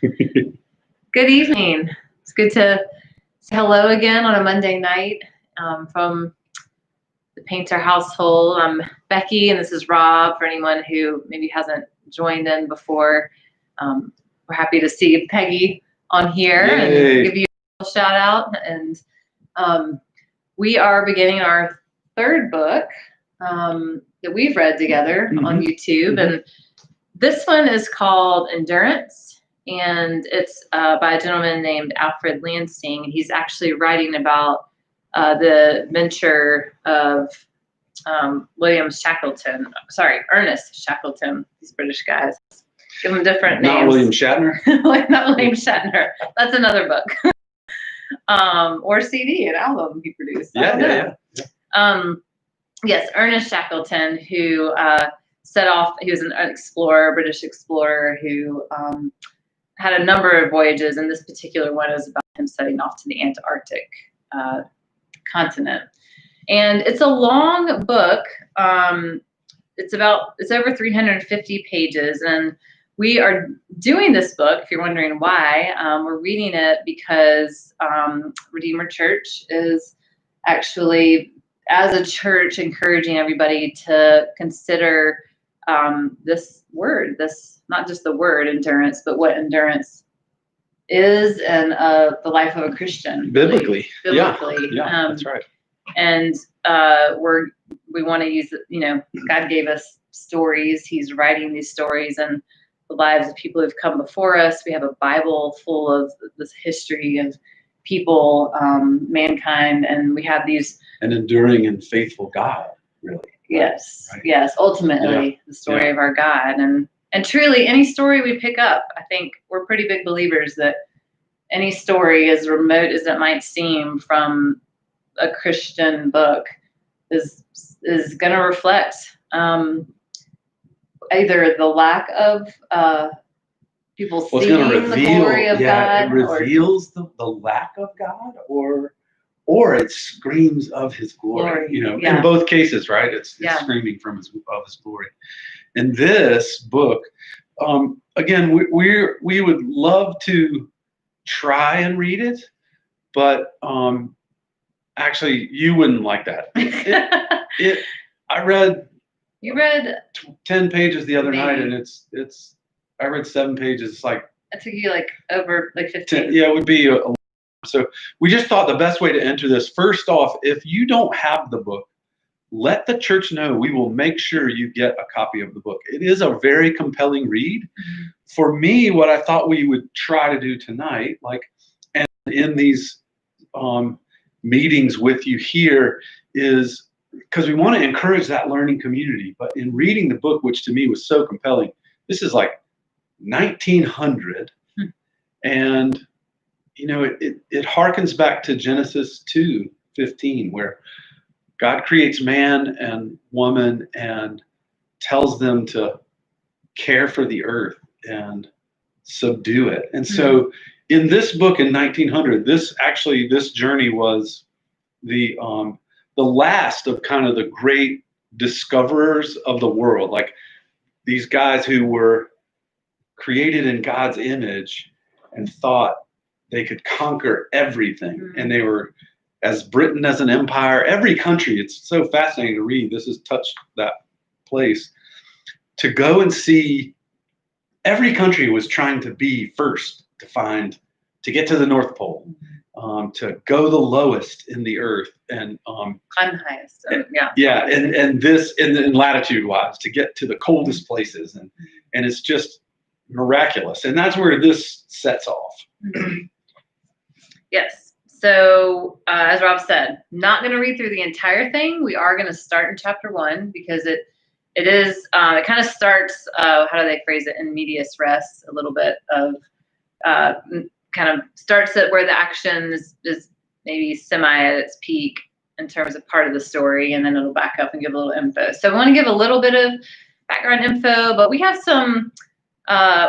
Good evening. It's good to say hello again on a Monday night from the Painter household. I'm Becky, and this is Rob. For anyone who maybe hasn't joined in before, we're happy to see Peggy on here. Yay. And give you a shout out. And we are beginning our third book that we've read together on YouTube. And this one is called Endurance. And it's by a gentleman named Alfred Lansing. He's actually writing about the venture of Ernest Shackleton. These British guys. Give them different names. Not William Shatner? Not William Shatner. That's another book. Or CD, an album he produced. Yeah. Yes, Ernest Shackleton, who set off, he was an explorer, British explorer, who had a number of voyages, and this particular one is about him setting off to the Antarctic continent. And it's a long book. It's over 350 pages, and we are doing this book, if you're wondering why. We're reading it because Redeemer Church is actually, as a church, encouraging everybody to consider this word, not just the word endurance, but what endurance is and the life of a Christian. Biblically. Yeah, that's right. And we want to use, God gave us stories. He's writing these stories and the lives of people who've come before us. We have a Bible full of this history of people, mankind, and we have these. An enduring and faithful God, really. Yes, right? Yes, ultimately the story of our God. And truly, any story we pick up, I think we're pretty big believers that any story, as remote as it might seem from a Christian book, is going to reflect either the lack of people seeing the glory of God. It reveals the lack of God, or it screams of His glory. In both cases, right? It's screaming of His glory. And this book, again, we would love to try and read it, but actually, you wouldn't like that. You read 10 pages the other night, and I read 7 pages. It's like it took you over 15. Yeah, it would be a so we just thought the best way to enter this. First off, if you don't have the book, let the church know. We will make sure you get a copy of the book. It is a very compelling read. Mm-hmm. For me, what I thought we would try to do tonight, and in these meetings with you here, is because we want to encourage that learning community. But in reading the book, which to me was so compelling, this is 1900, and it harkens back to Genesis 2:15, where God creates man and woman and tells them to care for the earth and subdue it. And so in this book in 1900, this journey was the last of kind of the great discoverers of the world, like these guys who were created in God's image and thought they could conquer everything. And they were, as Britain as an empire, every country, it's so fascinating to read. This has touched that place. To go and see, every country was trying to be first to get to the North Pole, to go the lowest in the earth, and I'm the highest. And this in latitude wise, to get to the coldest places, and it's just miraculous. And that's where this sets off. Yes. So as Rob said, not going to read through the entire thing. We are going to start in chapter 1 because it kind of starts, how do they phrase it, in medias res, a little bit of kind of starts at where the action is maybe semi at its peak in terms of part of the story, and then it'll back up and give a little info. So I want to give a little bit of background info, but we have some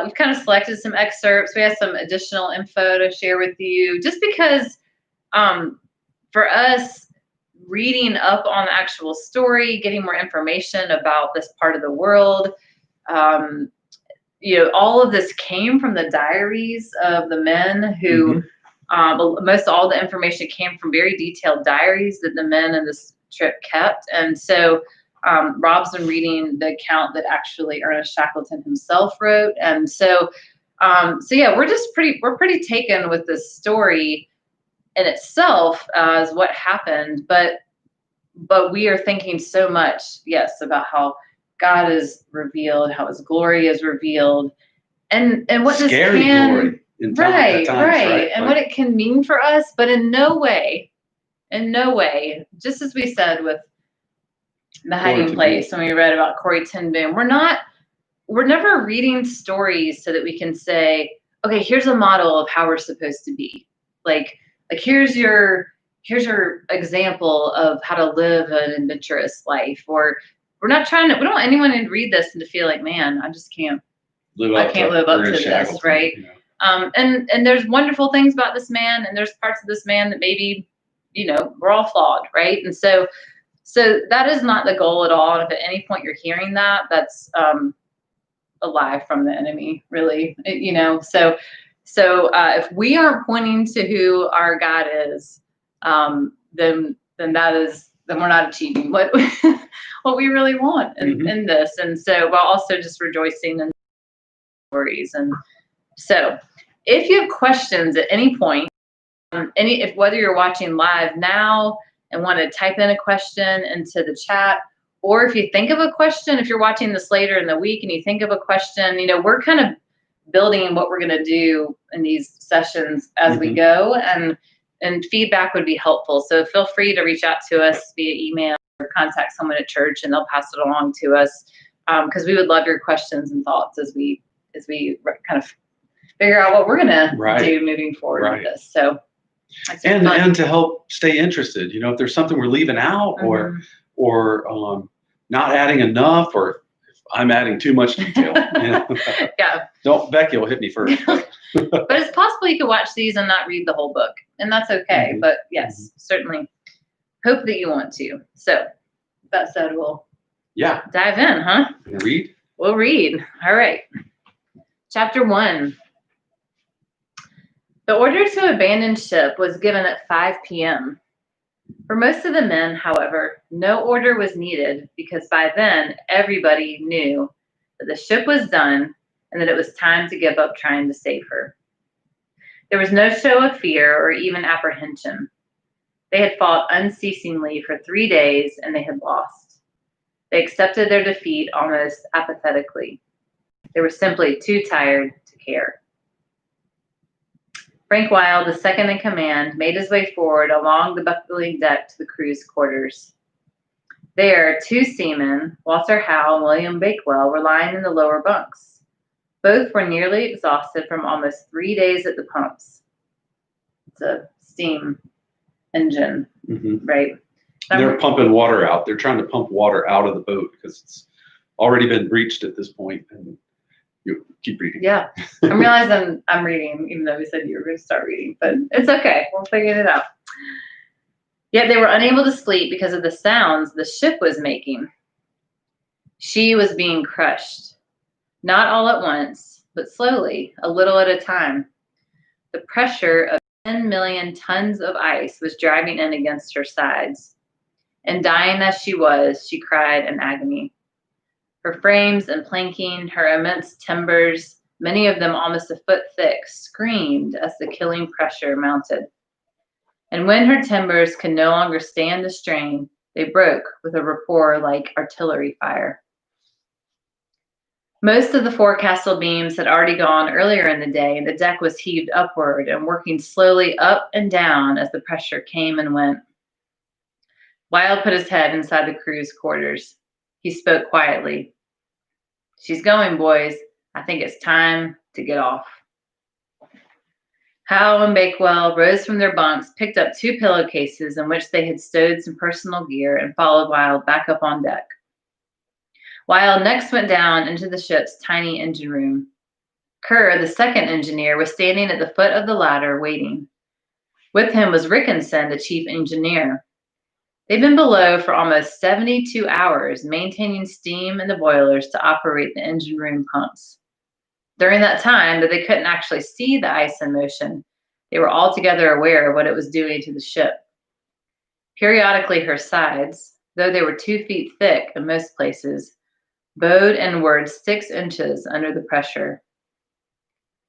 we've kind of selected some excerpts. We have some additional info to share with you, just because for us, reading up on the actual story, getting more information about this part of the world, all of this came from the diaries of the men who, most all the information came from very detailed diaries that the men in this trip kept. And so Rob's been reading the account that actually Ernest Shackleton himself wrote. And so yeah, we're pretty taken with this story in itself as what happened, but we are thinking so much, yes, about how God is revealed, how His glory is revealed, and what this Scary can, glory at right, times, right, and like, what it can mean for us, but in no way, just as we said with the hiding place when we read about Corrie ten Boom, we're never reading stories so that we can say, okay, here's a model of how we're supposed to be, like here's your example of how to live an adventurous life. Or we don't want anyone to read this and to feel like, man, I just can't live up to this, right? And there's wonderful things about this man, and there's parts of this man that maybe, we're all flawed, right? And so that is not the goal at all. And if at any point you're hearing that, that's a lie from the enemy, really. So if we aren't pointing to who our God is, then we're not achieving what what we really want in this. And so, while also just rejoicing in stories. And so, if you have questions at any point, if whether you're watching live now and want to type in a question into the chat, or if you think of a question, if you're watching this later in the week and you think of a question, we're kind of building what we're going to do in these sessions as we go, and feedback would be helpful. So feel free to reach out to us via email or contact someone at church, and they'll pass it along to us, because we would love your questions and thoughts as we kind of figure out what we're going to do moving forward with this. So and to help stay interested, if there's something we're leaving out, or not adding enough, or if I'm adding too much detail. Yeah. Becky will hit me first. But it's possible you could watch these and not read the whole book, and that's okay. But yes, certainly hope that you want to. So that said, we'll dive in, huh? Read? We'll read. All right. Chapter 1. The order to abandon ship was given at 5 p.m. For most of the men, however, no order was needed, because by then everybody knew that the ship was done and that it was time to give up trying to save her. There was no show of fear or even apprehension. They had fought unceasingly for 3 days, and they had lost. They accepted their defeat almost apathetically. They were simply too tired to care. Frank Wilde, the second in command, made his way forward along the buckling deck to the crew's quarters. There, 2 seamen, Walter Howe and William Bakewell, were lying in the lower bunks. Both were nearly exhausted from almost 3 days at the pumps. It's a steam engine, right? They're pumping water out. They're trying to pump water out of the boat because it's already been breached at this point. And you keep reading. Yeah, I realize I'm reading, even though we said you were going to start reading, but it's okay. We'll figure it out. Yet they were unable to sleep because of the sounds the ship was making. She was being crushed, not all at once, but slowly, a little at a time. The pressure of 10 million tons of ice was driving in against her sides, and dying as she was, she cried in agony. Her frames and planking, her immense timbers, many of them almost a foot thick, screamed as the killing pressure mounted. And when her timbers could no longer stand the strain, they broke with a rapport like artillery fire. Most of the forecastle beams had already gone earlier in the day, and the deck was heaved upward and working slowly up and down as the pressure came and went. Wilde put his head inside the crew's quarters. He spoke quietly. "She's going, boys. I think it's time to get off." Howe and Bakewell rose from their bunks, picked up 2 pillowcases in which they had stowed some personal gear, and followed Wilde back up on deck. Wilde next went down into the ship's tiny engine room. Kerr, the second engineer, was standing at the foot of the ladder waiting. With him was Rickenson, the chief engineer. They'd been below for almost 72 hours, maintaining steam in the boilers to operate the engine room pumps. During that time, that they couldn't actually see the ice in motion, they were altogether aware of what it was doing to the ship. Periodically, her sides, though they were 2 feet thick in most places, bowed inward 6 inches under the pressure.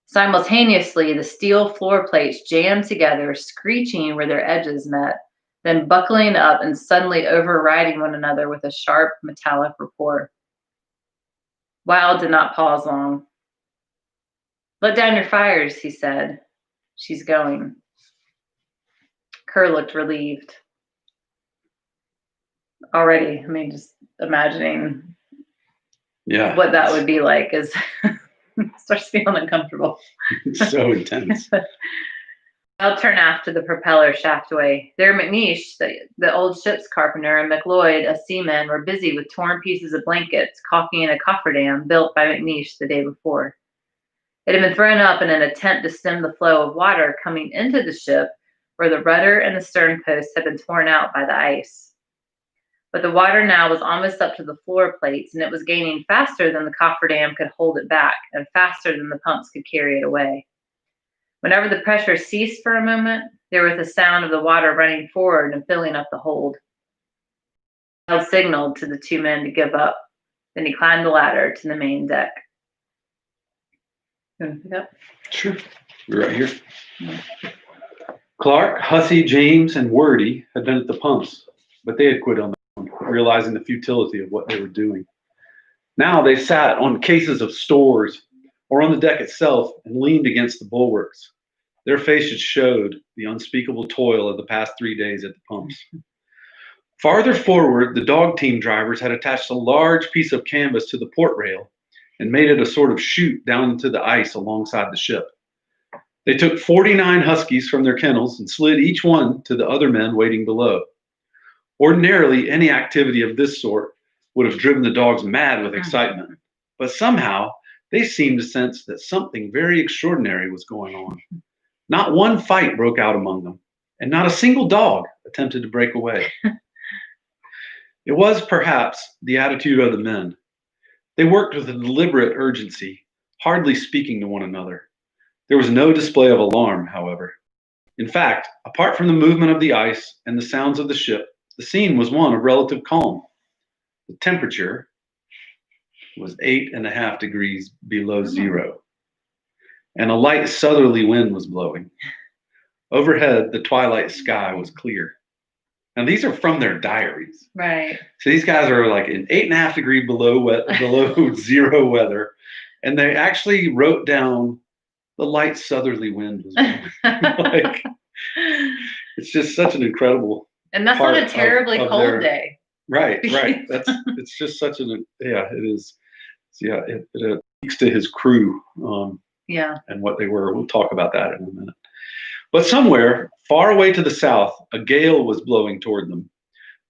Simultaneously, the steel floor plates jammed together, screeching where their edges met, then buckling up and suddenly overriding one another with a sharp metallic rapport. Wilde did not pause long. "Let down your fires," he said. "She's going." Kerr looked relieved. Already, I mean, just imagining what that would be like is starts feeling uncomfortable. It's so intense. I'll turn after the propeller shaftway. There, McNeish, the old ship's carpenter, and McLeod, a seaman, were busy with torn pieces of blankets, caulking a cofferdam built by McNeish the day before. It had been thrown up in an attempt to stem the flow of water coming into the ship, where the rudder and the stern posts had been torn out by the ice. But the water now was almost up to the floor plates, and it was gaining faster than the cofferdam could hold it back, and faster than the pumps could carry it away. Whenever the pressure ceased for a moment, there was the sound of the water running forward and filling up the hold. Wild signaled to the 2 men to give up. Then he climbed the ladder to the main deck. You want to pick up? Sure. We're right here. Yeah. Clark, Hussey, James, and Wordy had been at the pumps, but they had quit on their own, realizing the futility of what they were doing. Now they sat on cases of stores or on the deck itself and leaned against the bulwarks. Their faces showed the unspeakable toil of the past 3 days at the pumps. Farther forward, the dog team drivers had attached a large piece of canvas to the port rail and made it a sort of chute down into the ice alongside the ship. They took 49 huskies from their kennels and slid each one to the other men waiting below. Ordinarily, any activity of this sort would have driven the dogs mad with excitement, but somehow they seemed to sense that something very extraordinary was going on. Not one fight broke out among them, and not a single dog attempted to break away. It was perhaps the attitude of the men. They worked with a deliberate urgency, hardly speaking to one another. There was no display of alarm, however. In fact, apart from the movement of the ice and the sounds of the ship, the scene was one of relative calm. The temperature was 8.5 degrees below zero, and a light southerly wind was blowing. Overhead, the twilight sky was clear. Now, these are from their diaries. Right. So these guys are like in 8.5 degrees below zero weather, and they actually wrote down the light southerly wind was blowing. Like, it's just such an incredible. And that's not a terribly cold day. Right. It's just such it is. Yeah, it speaks to his crew. And what they were. We'll talk about that in a minute. But somewhere far away to the south, a gale was blowing toward them.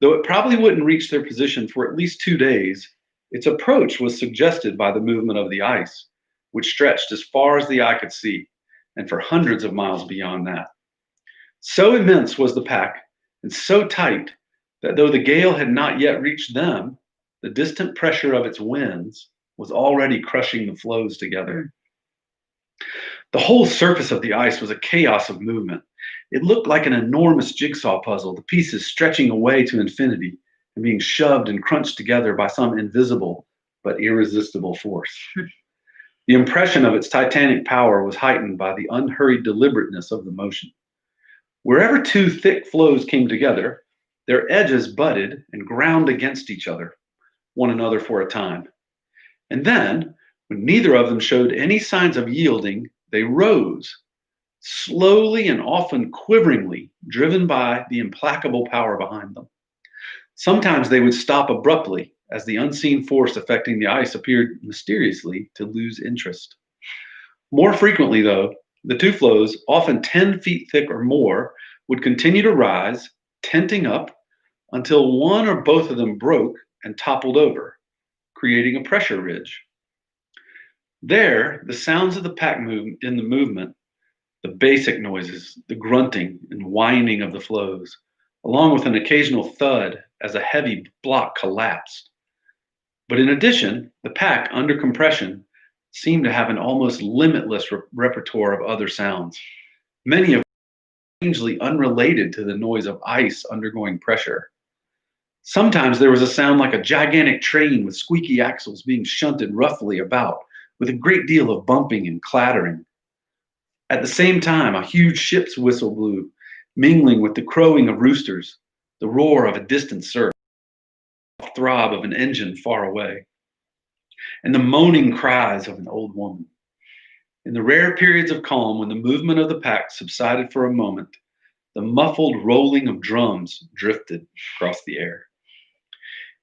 Though it probably wouldn't reach their position for at least 2 days, its approach was suggested by the movement of the ice, which stretched as far as the eye could see, and for hundreds of miles beyond that. So immense was the pack, and so tight, that though the gale had not yet reached them, the distant pressure of its winds was already crushing the floes together. The whole surface of the ice was a chaos of movement. It looked like an enormous jigsaw puzzle, the pieces stretching away to infinity and being shoved and crunched together by some invisible but irresistible force. The impression of its titanic power was heightened by the unhurried deliberateness of the motion. Wherever 2 thick floes came together, their edges butted and ground against one another for a time. And then, when neither of them showed any signs of yielding, they rose, slowly and often quiveringly, driven by the implacable power behind them. Sometimes they would stop abruptly as the unseen force affecting the ice appeared mysteriously to lose interest. More frequently, though, the 2 floes, often 10 feet thick or more, would continue to rise, tenting up, until one or both of them broke and toppled over, creating a pressure ridge. There, the sounds of the pack in the movement, the basic noises, the grunting and whining of the floes, along with an occasional thud as a heavy block collapsed. But in addition, the pack, under compression, seemed to have an almost limitless repertoire of other sounds, many of them strangely unrelated to the noise of ice undergoing pressure. Sometimes there was a sound like a gigantic train with squeaky axles being shunted roughly about, with a great deal of bumping and clattering. At the same time, a huge ship's whistle blew, mingling with the crowing of roosters, the roar of a distant surf, the throb of an engine far away, and the moaning cries of an old woman. In the rare periods of calm, when the movement of the pack subsided for a moment, the muffled rolling of drums drifted across the air.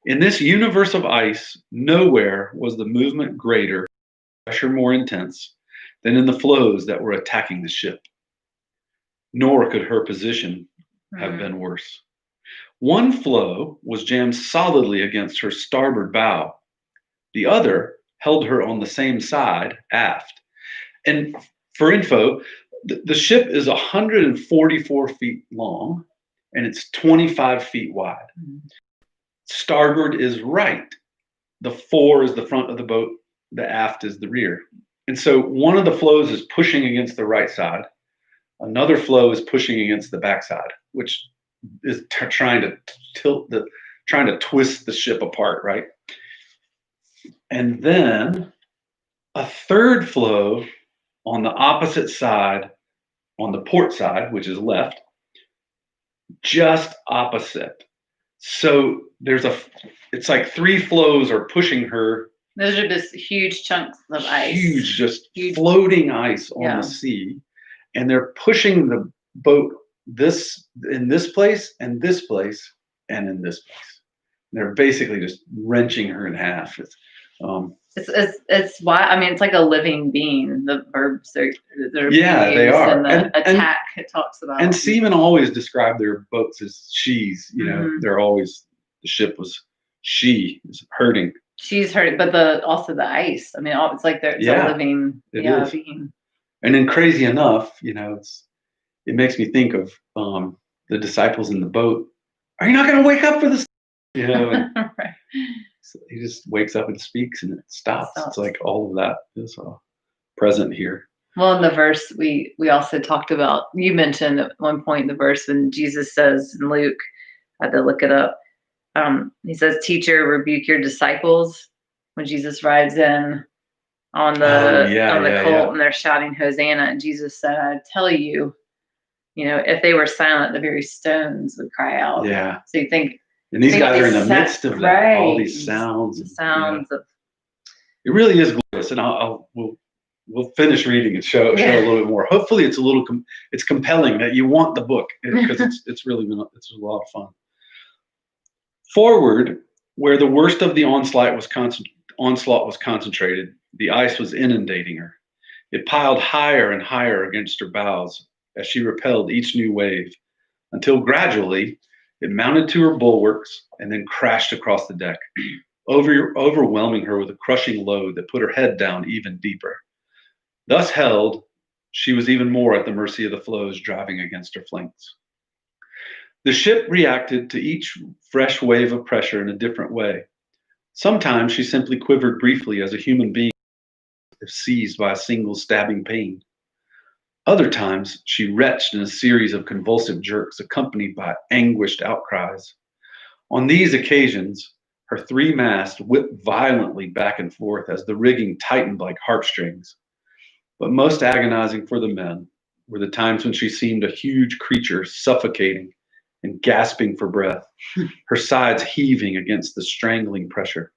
In this universe of ice, nowhere was the movement greater, pressure more intense, than in the floes that were attacking the ship. Nor could her position have been worse. One floe was jammed solidly against her starboard bow. The other held her on the same side, aft. And for info, the ship is 144 feet long and it's 25 feet wide. Starboard is right. The fore is the front of the boat. The aft is the rear. And so one of the floes is pushing against the right side. Another floe is pushing against the backside, which is trying to twist the ship apart, right? And then a third floe on the opposite side, on the port side, which is left, just opposite. So it's like three floes are pushing her. Those are just huge chunks of ice. Huge, floating ice on the sea. And they're pushing the boat in this place and this place and in this place. They're basically just wrenching her in half. It's why, I mean, it's like a living being. The verbs they're they are. And the attack it talks about. And seamen always describe their boats as she's. You know, they're always, the ship was is hurting. She's hurting, but also the ice. I mean, it's like it's a living being. And then crazy enough, you know, it makes me think of the disciples in the boat. Are you not going to wake up for this? You know, and right. So he just wakes up and speaks, and it stops. It's like all of that is present here. Well, in the verse we also talked about, you mentioned at one point in the verse when Jesus says in Luke, I had to look it up. He says, "Teacher, rebuke your disciples." When Jesus rides in on the colt and they're shouting Hosanna, and Jesus said, "I tell you, if they were silent, the very stones would cry out." Yeah. So you think, and these guys are in the midst of that, right, all these sounds. Of. It really is glorious, and we'll finish reading and show a little bit more. Hopefully, it's compelling that you want the book, because it's a lot of fun. Forward, where the worst of the onslaught was concentrated, the ice was inundating her. It piled higher and higher against her bows as she repelled each new wave, until gradually it mounted to her bulwarks and then crashed across the deck, overwhelming her with a crushing load that put her head down even deeper. Thus held, she was even more at the mercy of the floes driving against her flanks. The ship reacted to each fresh wave of pressure in a different way. Sometimes she simply quivered briefly as a human being if seized by a single stabbing pain. Other times, she retched in a series of convulsive jerks accompanied by anguished outcries. On these occasions, her three masts whipped violently back and forth as the rigging tightened like harpstrings. But most agonizing for the men were the times when she seemed a huge creature suffocating and gasping for breath, her sides heaving against the strangling pressure.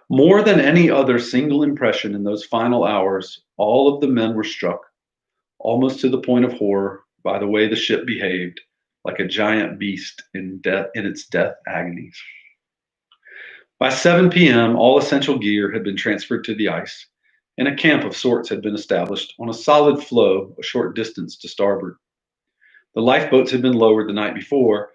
More than any other single impression in those final hours, all of the men were struck, almost to the point of horror, by the way the ship behaved, like a giant beast in its death agonies. By 7 p.m., all essential gear had been transferred to the ice, and a camp of sorts had been established on a solid floe a short distance to starboard. The lifeboats had been lowered the night before.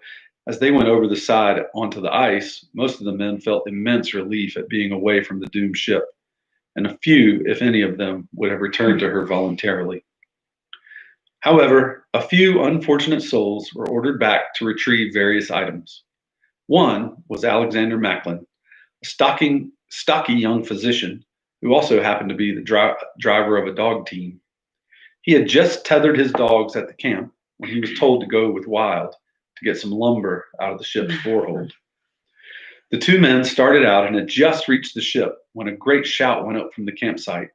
As they went over the side onto the ice, most of the men felt immense relief at being away from the doomed ship, and a few, if any of them, would have returned to her voluntarily. However, a few unfortunate souls were ordered back to retrieve various items. One was Alexander Macklin, a stocky young physician who also happened to be the driver of a dog team. He had just tethered his dogs at the camp when he was told to go with Wild to get some lumber out of the ship's forehold. The two men started out and had just reached the ship when a great shout went up from the campsite.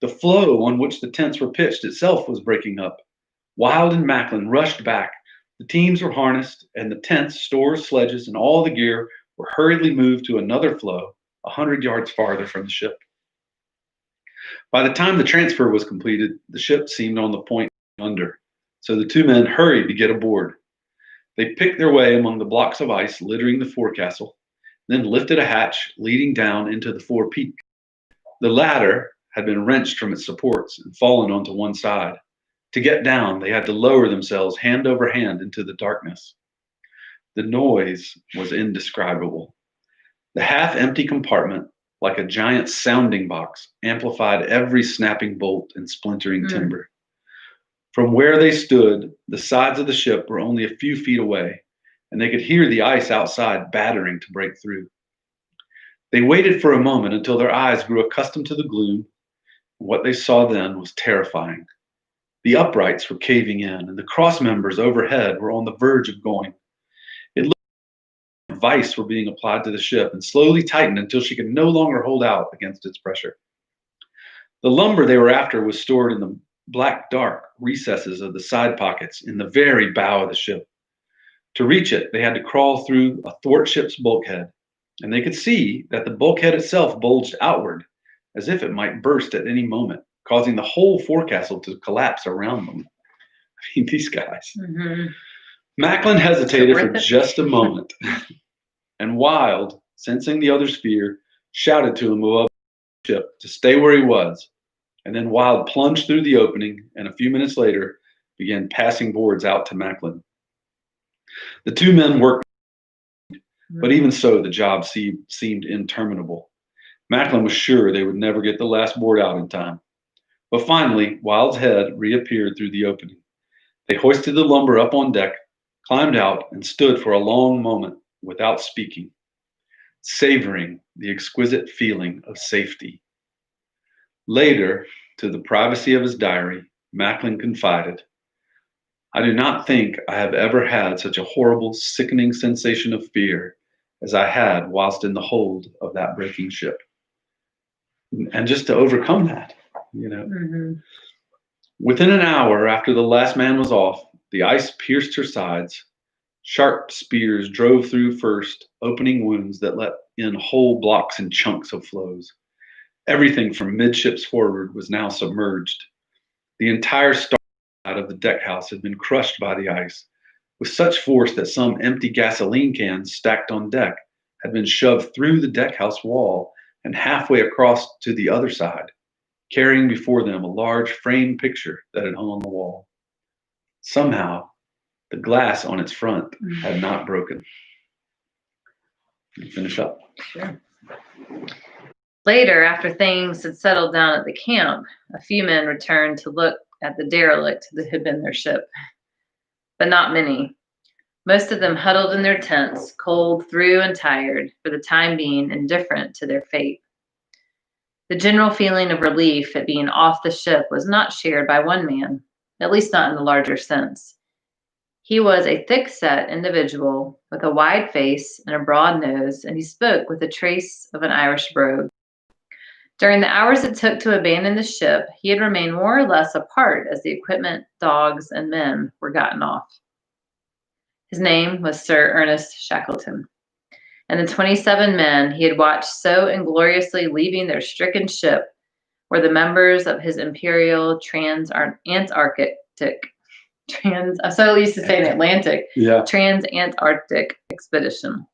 The floe on which the tents were pitched itself was breaking up. Wild and Macklin rushed back. The teams were harnessed, and the tents, stores, sledges, and all the gear were hurriedly moved to another floe 100 yards farther from the ship. By the time the transfer was completed, the ship seemed on the point of going under, so the two men hurried to get aboard. They picked their way among the blocks of ice littering the forecastle, then lifted a hatch leading down into the forepeak. The ladder had been wrenched from its supports and fallen onto one side. To get down, they had to lower themselves hand over hand into the darkness. The noise was indescribable. The half-empty compartment, like a giant sounding box, amplified every snapping bolt and splintering timber. From where they stood, the sides of the ship were only a few feet away, and they could hear the ice outside battering to break through. They waited for a moment until their eyes grew accustomed to the gloom. What they saw then was terrifying. The uprights were caving in, and the cross members overhead were on the verge of going. It looked like a vice were being applied to the ship and slowly tightened until she could no longer hold out against its pressure. The lumber they were after was stored in the black, dark recesses of the side pockets in the very bow of the ship. To reach it, they had to crawl through a thwartship's bulkhead, and they could see that the bulkhead itself bulged outward as if it might burst at any moment, causing the whole forecastle to collapse around them. I mean, these guys. Macklin hesitated for just a moment, and Wild, sensing the other's fear, shouted to him above the ship to stay where he was. And then Wild plunged through the opening, and a few minutes later began passing boards out to Macklin. The two men worked, but even so, the job seemed interminable. Macklin was sure they would never get the last board out in time. But finally, Wild's head reappeared through the opening. They hoisted the lumber up on deck, climbed out, and stood for a long moment without speaking, savoring the exquisite feeling of safety. Later, to the privacy of his diary, Macklin confided, "I do not think I have ever had such a horrible, sickening sensation of fear as I had whilst in the hold of that breaking ship." And just to overcome that, Within an hour after the last man was off, the ice pierced her sides. Sharp spears drove through first, opening wounds that let in whole blocks and chunks of floes. Everything from midships forward was now submerged. The entire starboard side of the deck house had been crushed by the ice, with such force that some empty gasoline cans stacked on deck had been shoved through the deck house wall and halfway across to the other side, carrying before them a large framed picture that had hung on the wall. Somehow, the glass on its front had not broken. Finish up. Sure. Later, after things had settled down at the camp, a few men returned to look at the derelict that had been their ship, but not many. Most of them huddled in their tents, cold through and tired, for the time being indifferent to their fate. The general feeling of relief at being off the ship was not shared by one man, at least not in the larger sense. He was a thick-set individual with a wide face and a broad nose, and he spoke with a trace of an Irish brogue. During the hours it took to abandon the ship, he had remained more or less apart as the equipment, dogs, and men were gotten off. His name was Sir Ernest Shackleton, and the 27 men he had watched so ingloriously leaving their stricken ship were the members of his Imperial Trans-Antarctic expedition.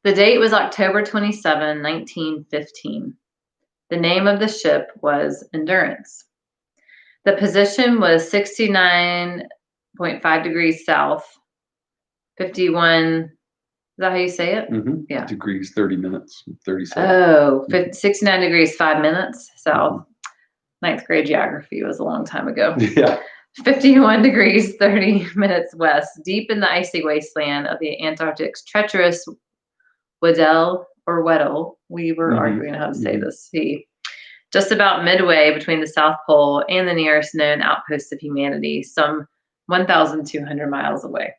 The date was October 27, 1915. The name of the ship was Endurance. The position was 69.5 degrees south, 51, is that how you say it? Yeah. Degrees, 30 minutes, 37. Oh, 69 degrees, 5 minutes south. Ninth grade geography was a long time ago. Yeah. 51 degrees, 30 minutes west, deep in the icy wasteland of the Antarctic's treacherous Weddell or Weddell, we were Mhm. arguing how to say Mhm. this, just about midway between the South Pole and the nearest known outpost of humanity, some 1,200 miles away.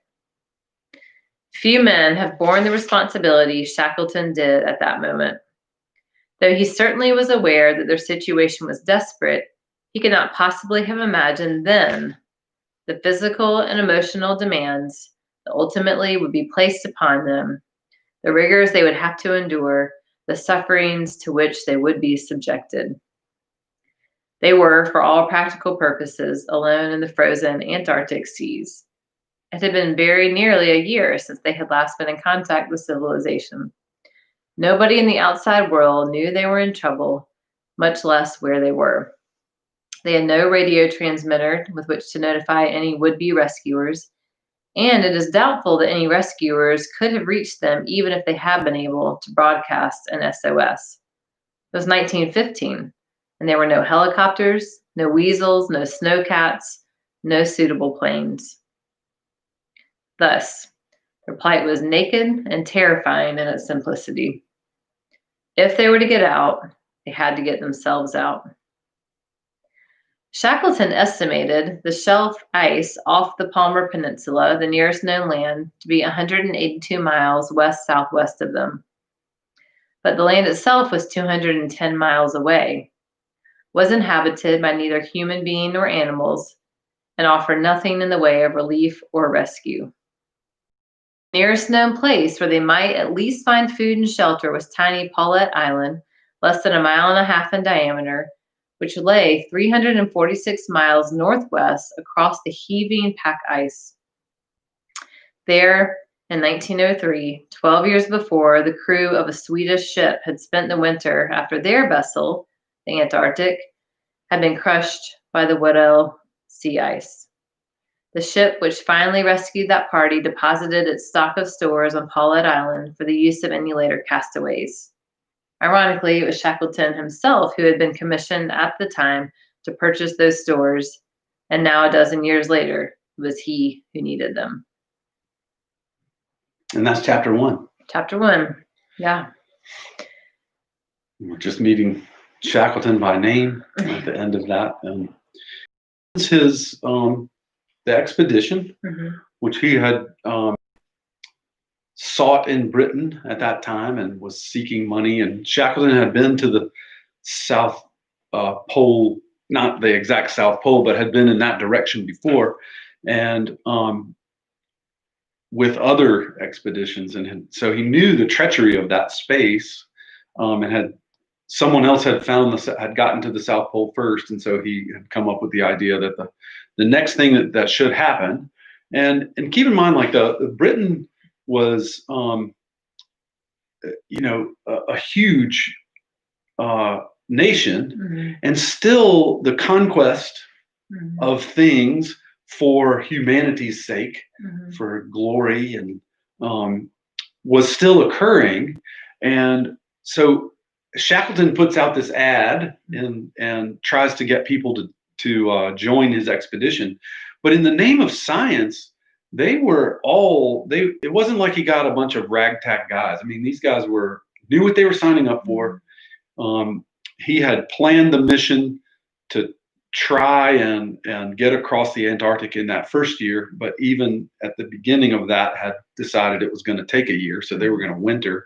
Few men have borne the responsibility Shackleton did at that moment. Though he certainly was aware that their situation was desperate, he could not possibly have imagined then the physical and emotional demands that ultimately would be placed upon them, the rigors they would have to endure, the sufferings to which they would be subjected. They were, for all practical purposes, alone in the frozen Antarctic seas. It had been very nearly a year since they had last been in contact with civilization. Nobody in the outside world knew they were in trouble, much less where they were. They had no radio transmitter with which to notify any would-be rescuers, and it is doubtful that any rescuers could have reached them even if they had been able to broadcast an SOS. It was 1915, and there were no helicopters, no weasels, no snowcats, no suitable planes. Thus, their plight was naked and terrifying in its simplicity. If they were to get out, they had to get themselves out. Shackleton estimated the shelf ice off the Palmer Peninsula, the nearest known land, to be 182 miles west-southwest of them. But the land itself was 210 miles away, was inhabited by neither human being nor animals, and offered nothing in the way of relief or rescue. The nearest known place where they might at least find food and shelter was tiny Paulette Island, less than a mile and a half in diameter, which lay 346 miles northwest across the heaving pack ice. There, in 1903, 12 years before, the crew of a Swedish ship had spent the winter after their vessel, the Antarctic, had been crushed by the Weddell sea ice. The ship which finally rescued that party deposited its stock of stores on Paulette Island for the use of any later castaways. Ironically, it was Shackleton himself who had been commissioned at the time to purchase those stores, and now a dozen years later, it was he who needed them. And that's chapter 1. Chapter 1, yeah. We're just meeting Shackleton by name at the end of that. It's his the expedition, which he had sought in Britain at that time and was seeking money. And Shackleton had been to the South Pole, not the exact South Pole, but had been in that direction before, and with other expeditions. And so he knew the treachery of that space, and someone else had gotten to the South Pole first, and so he had come up with the idea that the next thing that should happen, and keep in mind, like the Britain was, a huge nation, and still the conquest of things for humanity's sake, for glory, and was still occurring. And so Shackleton puts out this ad and tries to get people to join his expedition. But in the name of science, it wasn't like he got a bunch of ragtag guys. I mean, these guys knew what they were signing up for. He had planned the mission to try and get across the Antarctic in that first year, but even at the beginning of that had decided it was going to take a year, so they were going to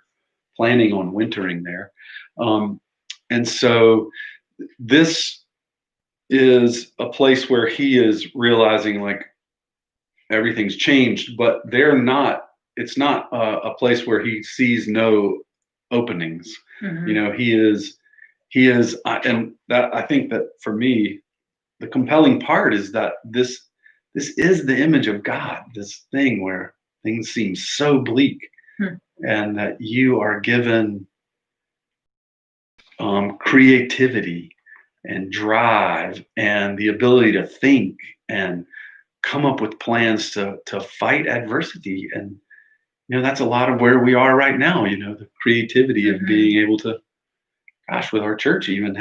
planning on wintering there. And so this is a place where he is realizing, like, everything's changed, but it's not a place where he sees no openings. He is, and that, I think that for me, the compelling part is that this is the image of God, this thing where things seem so bleak, and that you are given creativity and drive and the ability to think and come up with plans to fight adversity. And that's a lot of where we are right now, the creativity of being able to, with our church, even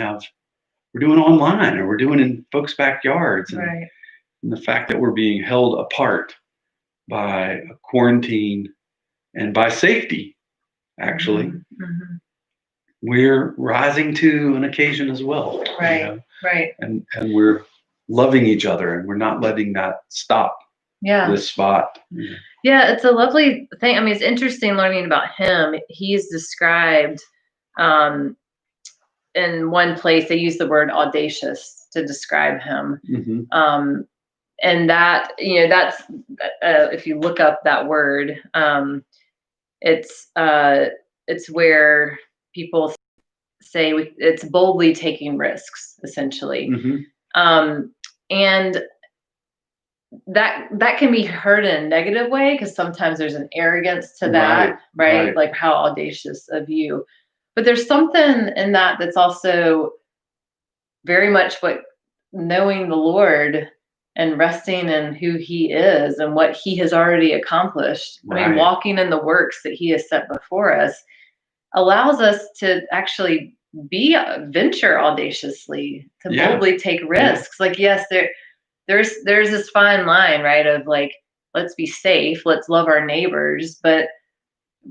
we're doing online, or we're doing in folks' backyards, and the fact that we're being held apart by a quarantine and by safety actually. Mm-hmm. We're rising to an occasion as well. Right. Right. And we're loving each other, and we're not letting that stop this spot. Yeah, it's a lovely thing. I mean, it's interesting learning about him. He's described in one place, they use the word audacious to describe him. Mm-hmm. And that, that's if you look up that word, it's where people say it's boldly taking risks, essentially. Mm-hmm. And that can be heard in a negative way, because sometimes there's an arrogance to that, right? Like, how audacious of you. But there's something in that that's also very much what knowing the Lord and resting in who he is and what he has already accomplished. I mean, walking in the works that he has set before us allows us to actually venture audaciously, to boldly take risks. Like, yes, there's this fine line, right? Of like, let's be safe, let's love our neighbors, but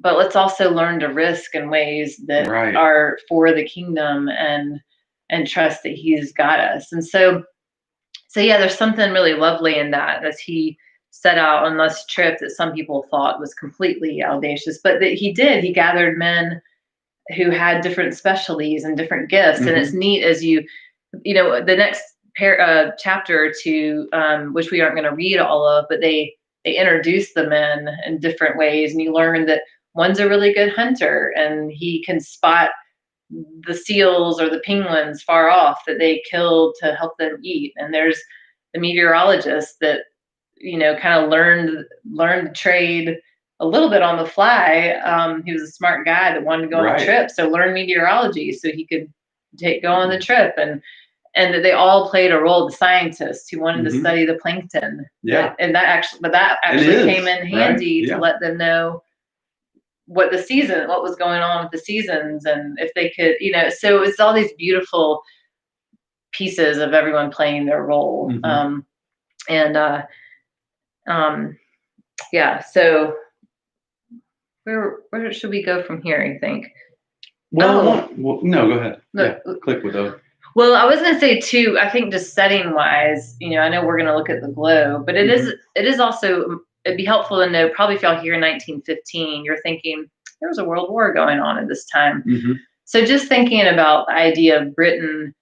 let's also learn to risk in ways that are for the kingdom, and trust that he's got us. And so yeah, there's something really lovely in that, as he set out on this trip that some people thought was completely audacious, but that he gathered men who had different specialties and different gifts. Mm-hmm. And it's neat, as the next chapter or two, which we aren't going to read all of, but they introduce the men in different ways, and you learn that one's a really good hunter, and he can spot the seals or the penguins far off that they killed to help them eat. And there's the meteorologist that kind of learned to trade a little bit on the fly. He was a smart guy that wanted to go on a trip, so learn meteorology so he could go on the trip. And that they all played a role. The scientists who wanted to study the plankton, that actually came in handy to let them know what was going on with the seasons, and if they could, so it's all these beautiful pieces of everyone playing their role. Mm-hmm. So where should we go from here, you think? Well, no, go ahead. Click with those. Well, I was going to say too, I think just setting wise, I know we're going to look at the globe, but it is also, it'd be helpful to know, probably if y'all hear 1915, you're thinking there was a world war going on at this time. Mm-hmm. So just thinking about the idea of Britain,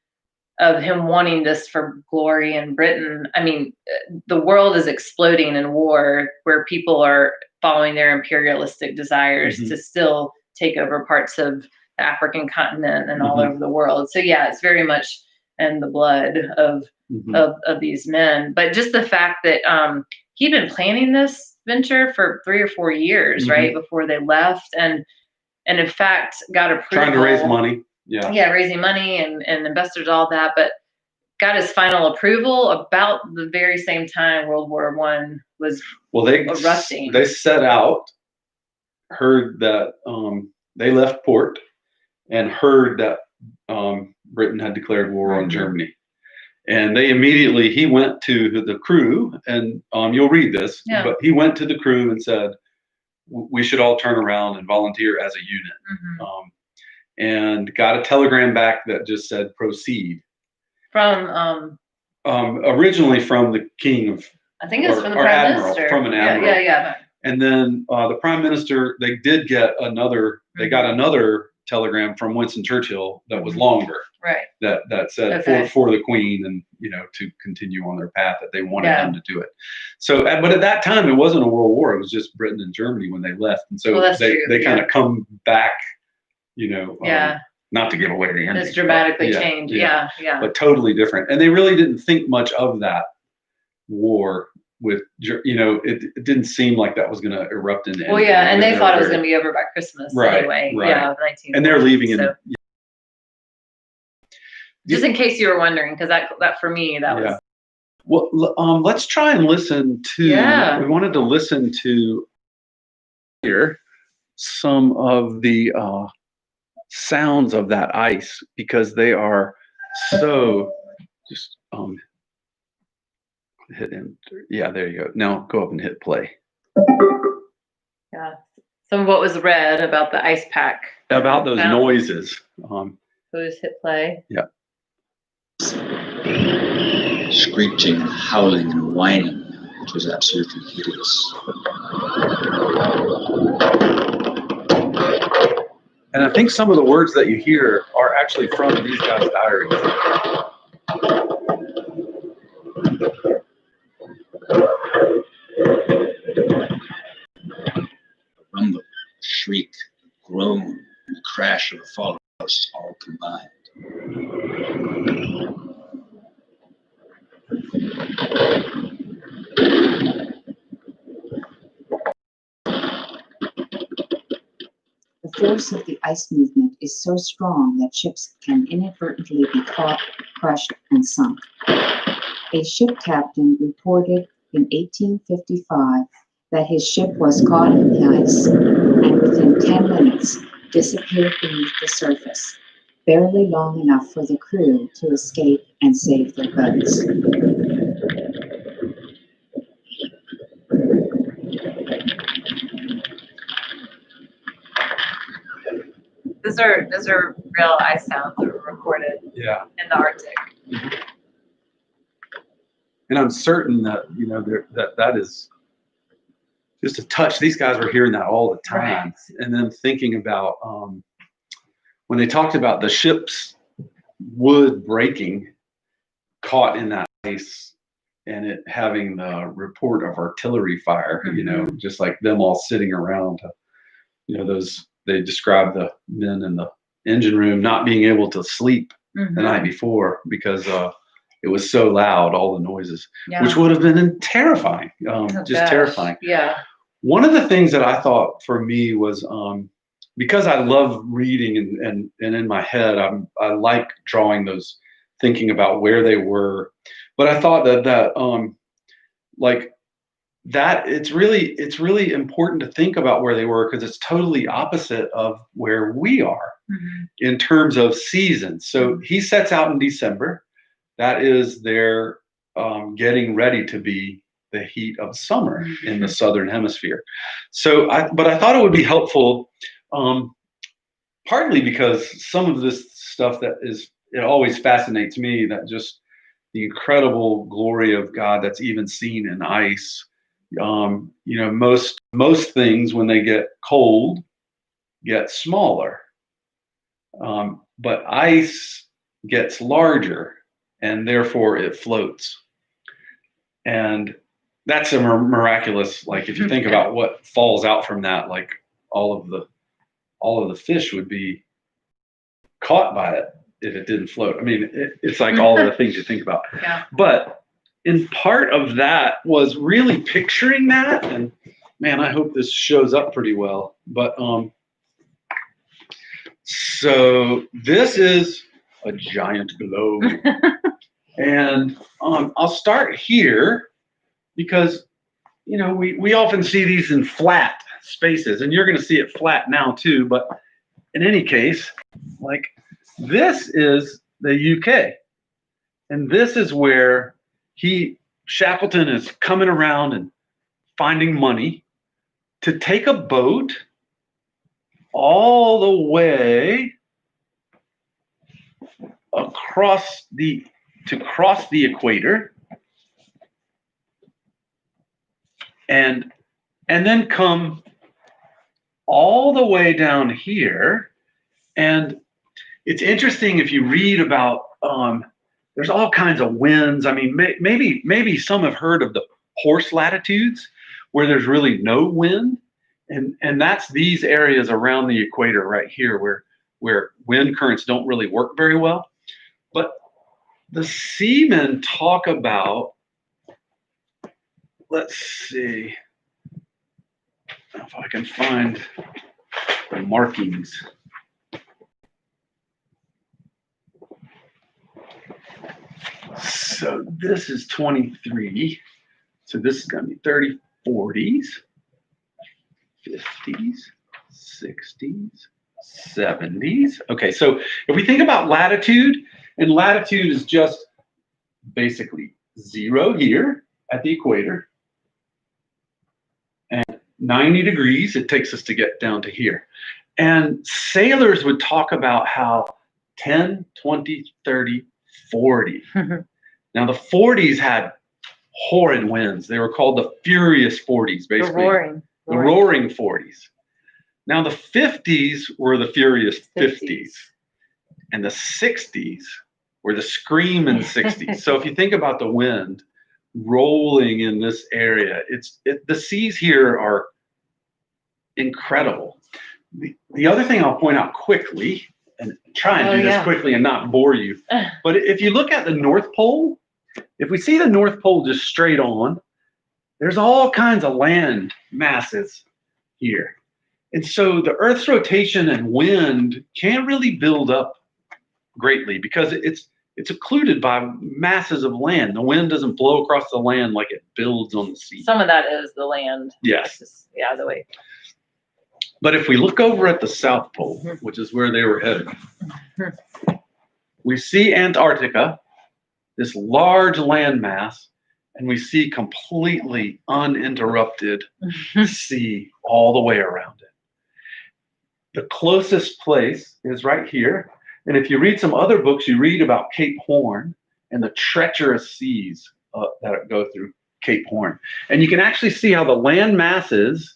of him wanting this for glory in Britain. I mean, the world is exploding in war, where people are following their imperialistic desires to still take over parts of the African continent and all over the world. So yeah, it's very much in the blood of these men. But just the fact that he'd been planning this venture for 3 or 4 years, right, before they left, and in fact got approval. Trying to raise money. Yeah, raising money and investors, all that, but got his final approval about the very same time World War I was erupting. They set out, heard that they left port, and heard that Britain had declared war on Germany. And he went to the crew, and you'll read this, but he went to the crew and said, we should all turn around and volunteer as a unit. And got a telegram back that just said, proceed. From originally from the king of, I think it was from the prime minister. From an admiral. Yeah. And then the prime minister, they did get another. They got another telegram from Winston Churchill that was longer. Right. That said for the Queen, and to continue on their path, that they wanted them to do it. So, but at that time, it wasn't a world war. It was just Britain and Germany when they left, and so they kind of come back. Not to give away the ending. It's dramatically changed. Yeah. But totally different. And they really didn't think much of that war with, it didn't seem like that was going to erupt into anything. Well, yeah, and they thought it was going to be over by Christmas anyway. Right. Yeah, and they're leaving just in case you were wondering, because that for me, that was. Well, let's try and listen to, we wanted to listen to here some of the sounds of that ice, because they are so just hit enter. Yeah, there you go. Now go up and hit play. Yeah, Some of what was read about the ice pack. About those Wow. noises. So just hit play. Yeah. Screeching and howling and whining, which was absolutely hideous. And I think some of the words that you hear are actually from these guys' diaries. The rumble, shriek, groan, and the crash of a falling house all combined. The force of the ice movement is so strong that ships can inadvertently be caught, crushed, and sunk. A ship captain reported in 1855 that his ship was caught in the ice and within 10 minutes disappeared beneath the surface, barely long enough for the crew to escape and save their boats. Those are real ice sounds that were recorded Yeah. in the Arctic. And I'm certain that, that is just a touch. These guys were hearing that all the time. Right. And then thinking about when they talked about the ship's wood breaking caught in that ice and it having the report of artillery fire, just like them all sitting around, they described the men in the engine room not being able to sleep the night before because it was so loud, all the noises, which would have been terrifying, terrifying. Yeah. One of the things that I thought for me was because I love reading and in my head, I like drawing those, thinking about where they were. But I thought that it's really important to think about where they were because it's totally opposite of where we are in terms of seasons. So he sets out in December. That is their getting ready to be the heat of summer in the southern hemisphere. But I thought it would be helpful, partly because some of this stuff it always fascinates me, that just the incredible glory of God that's even seen in ice. Most things when they get cold get smaller, but ice gets larger and therefore it floats. And that's a miraculous, like if you think about what falls out from that, like all of the fish would be caught by it if it didn't float. I mean, it's like all of the things you think about. Yeah. But in part of that was really picturing that, and man, I hope this shows up pretty well. But so this is a giant globe, and I'll start here because we often see these in flat spaces, and you're going to see it flat now too. But in any case, like this is the UK, and this is where Shackleton is coming around and finding money to take a boat all the way across to cross the equator and then come all the way down here. And it's interesting if you read about there's all kinds of winds. I mean, maybe some have heard of the horse latitudes where there's really no wind, and that's these areas around the equator right here where wind currents don't really work very well. But the seamen talk about, let's see if I can find the markings. So this is 23. So this is going to be 30, 40s, 50s, 60s, 70s. Okay, so if we think about latitude, and latitude is just basically 0 here at the equator, and 90 degrees it takes us to get down to here. And sailors would talk about how 10, 20, 30, 40. Now the 40s had horrid winds. They were called the furious 40s, basically. The The roaring 40s. Now the 50s were the furious 50s. And the 60s were the screaming 60s. So if you think about the wind rolling in this area, the seas here are incredible. The other thing I'll point out quickly, and try and do this quickly and not bore you, but if you look at the North Pole, if we see the North Pole just straight on, there's all kinds of land masses here. And so the Earth's rotation and wind can't really build up greatly because it's occluded by masses of land. The wind doesn't blow across the land like it builds on the sea. Some of that is the land. Yes. Just, the way. But if we look over at the South Pole, which is where they were headed, we see Antarctica, this large landmass, and we see completely uninterrupted sea all the way around it. The closest place is right here. And if you read some other books, you read about Cape Horn and the treacherous seas that go through Cape Horn. And you can actually see how the land masses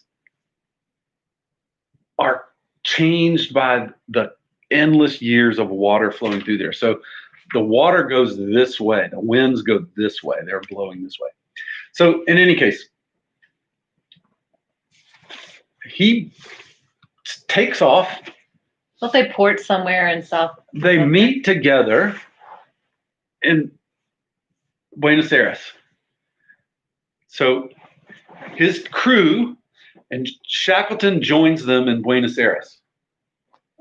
are changed by the endless years of water flowing through there. So the water goes this way, the winds go this way, they're blowing this way. So in any case, he takes off. Don't they port somewhere in South? They meet together in Buenos Aires. So his crew and Shackleton joins them in Buenos Aires.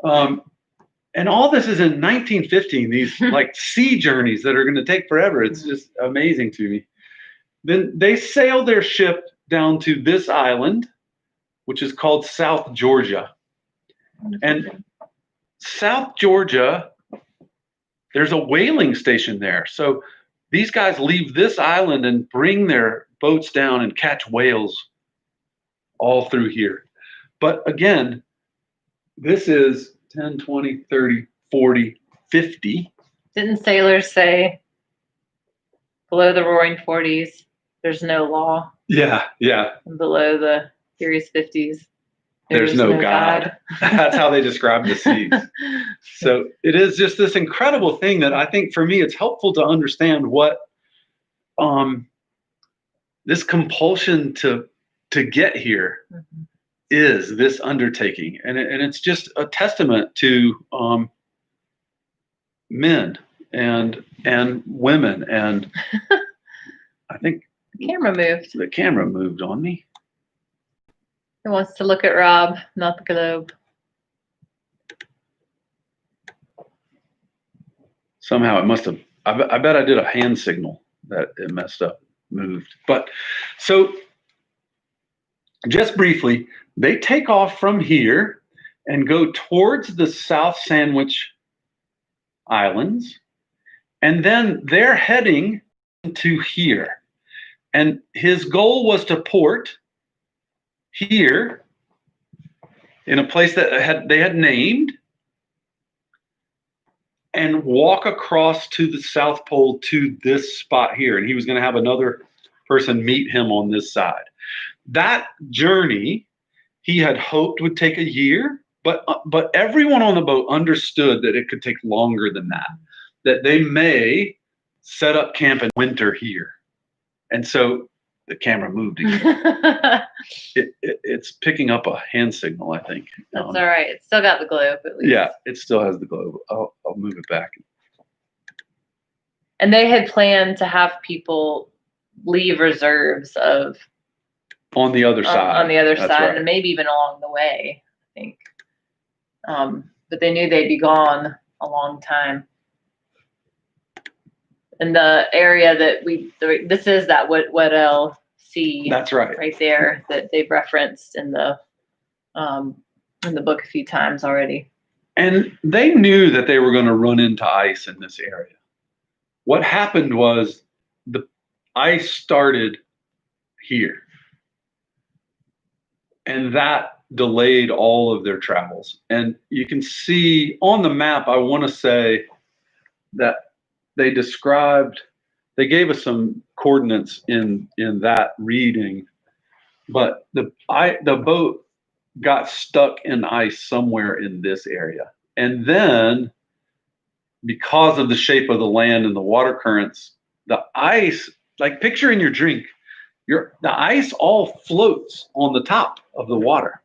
And all this is in 1915, these like sea journeys that are going to take forever. It's just amazing to me. Then they sail their ship down to this island, which is called South Georgia. And South Georgia, there's a whaling station there. So these guys leave this island and bring their boats down and catch whales all through here. But again, this is 10, 20, 30, 40, 50. Didn't sailors say below the roaring 40s, there's no law? Yeah, yeah. And below the furious 50s, there's no God. That's how they describe the seas. So it is just this incredible thing that I think for me, it's helpful to understand what this compulsion to get here is, this undertaking. And it's just a testament to men and women. And I think the camera moved on me. It wants to look at Rob, not the globe. Somehow it must have, I bet I did a hand signal that it messed up, moved. But so just briefly, they take off from here and go towards the South Sandwich Islands. And then they're heading to here. And his goal was to port here in a place that they had named and walk across to the South Pole to this spot here. And he was going to have another person meet him on this side. That journey he had hoped would take a year, but everyone on the boat understood that it could take longer than that they may set up camp and winter here. And so the camera moved again. It's picking up a hand signal, I think. That's all right. It's still got the globe at least. Yeah, it still has the globe. I'll move it back. And they had planned to have people leave reserves of on the other side. On the other That's side, right. and maybe even along the way, I think. But they knew they'd be gone a long time. And the area that this is that Weddell Sea. That's right. Right there that they've referenced in the book a few times already. And they knew that they were going to run into ice in this area. What happened was the ice started here. And that delayed all of their travels. And you can see on the map, I want to say that they gave us some coordinates in that reading, but the boat got stuck in ice somewhere in this area. And then because of the shape of the land and the water currents, the ice, like picture in your drink, the ice all floats on the top of the water.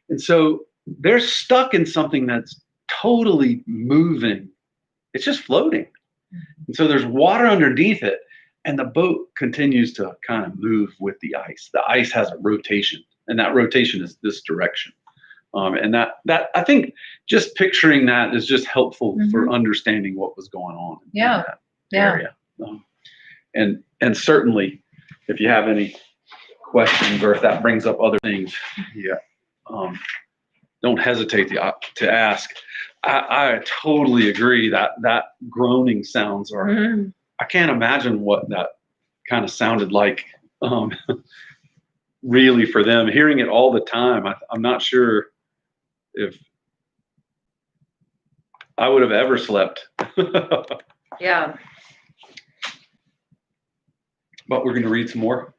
And so they're stuck in something that's totally moving. It's just floating. And so there's water underneath it, and the boat continues to kind of move with the ice. The ice has a rotation, and that rotation is this direction. And that I think just picturing that is just helpful for understanding what was going on in that area. And certainly, if you have any questions or if that brings up other things, don't hesitate to ask. I totally agree that groaning sounds are. I can't imagine what that kind of sounded like. Really, for them, hearing it all the time, I'm not sure if I would have ever slept. Yeah. But we're going to read some more.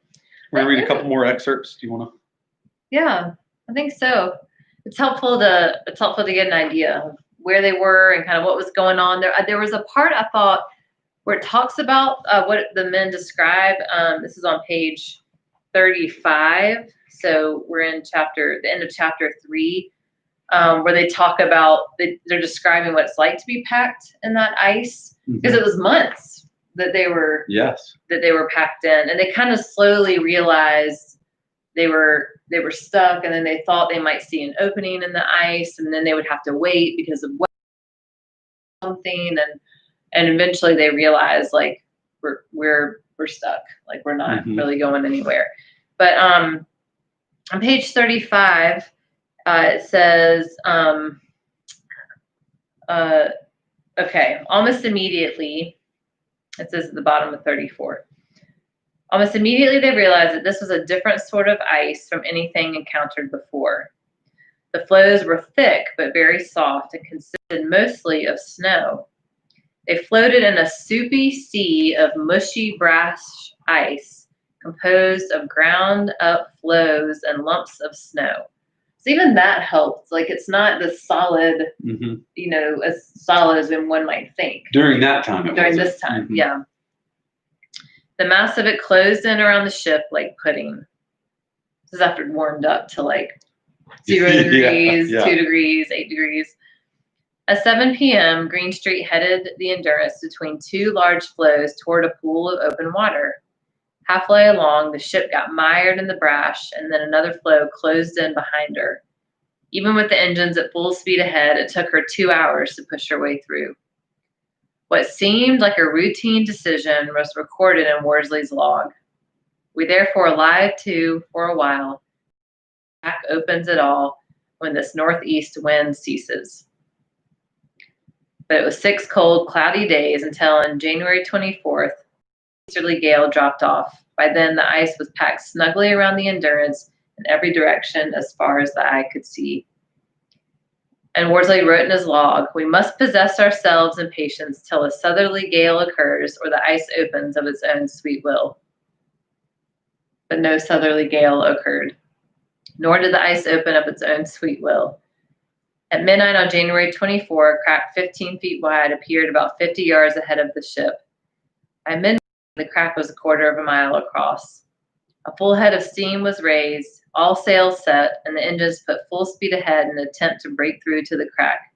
We're going to read a couple more excerpts. Do you want to? Yeah, I think so. It's helpful to get an idea of where they were and kind of what was going on there. There was a part I thought where it talks about what the men describe. This is on page 35. So we're in the end of chapter 3, where they talk about they're describing what it's like to be packed in that ice, because it was months that they were packed in, and they kind of slowly realized they were stuck, and then they thought they might see an opening in the ice, and then they would have to wait because of something, and eventually they realized like we're stuck, like we're not really going anywhere. But on page 35, it says, okay, almost immediately, it says at the bottom of 34. Almost immediately they realized that this was a different sort of ice from anything encountered before. The floes were thick but very soft and consisted mostly of snow. They floated in a soupy sea of mushy brash ice composed of ground up floes and lumps of snow. So even that helped. Like, it's not the solid, as solid as one might think. During that time. During this time, yeah. The mass of it closed in around the ship like pudding. This is after it warmed up to like 0 degrees, 2 degrees, 8 degrees. At 7 p.m., Greenstreet headed the Endurance between 2 large floes toward a pool of open water. Halfway along, the ship got mired in the brash, and then another floe closed in behind her. Even with the engines at full speed ahead, it took her 2 hours to push her way through. What seemed like a routine decision was recorded in Worsley's log. We therefore lied to for a while. Jack opens it all when this northeast wind ceases. But it was 6 cold, cloudy days until on January 24th, the easterly gale dropped off. By then, the ice was packed snugly around the Endurance in every direction as far as the eye could see. And Worsley wrote in his log, "We must possess ourselves in patience till a southerly gale occurs or the ice opens of its own sweet will." But no southerly gale occurred, nor did the ice open of its own sweet will. At midnight on January 24, a crack 15 feet wide appeared about 50 yards ahead of the ship. By midnight, the crack was a quarter of a mile across. A full head of steam was raised, all sails set, and the engines put full speed ahead in an attempt to break through to the crack.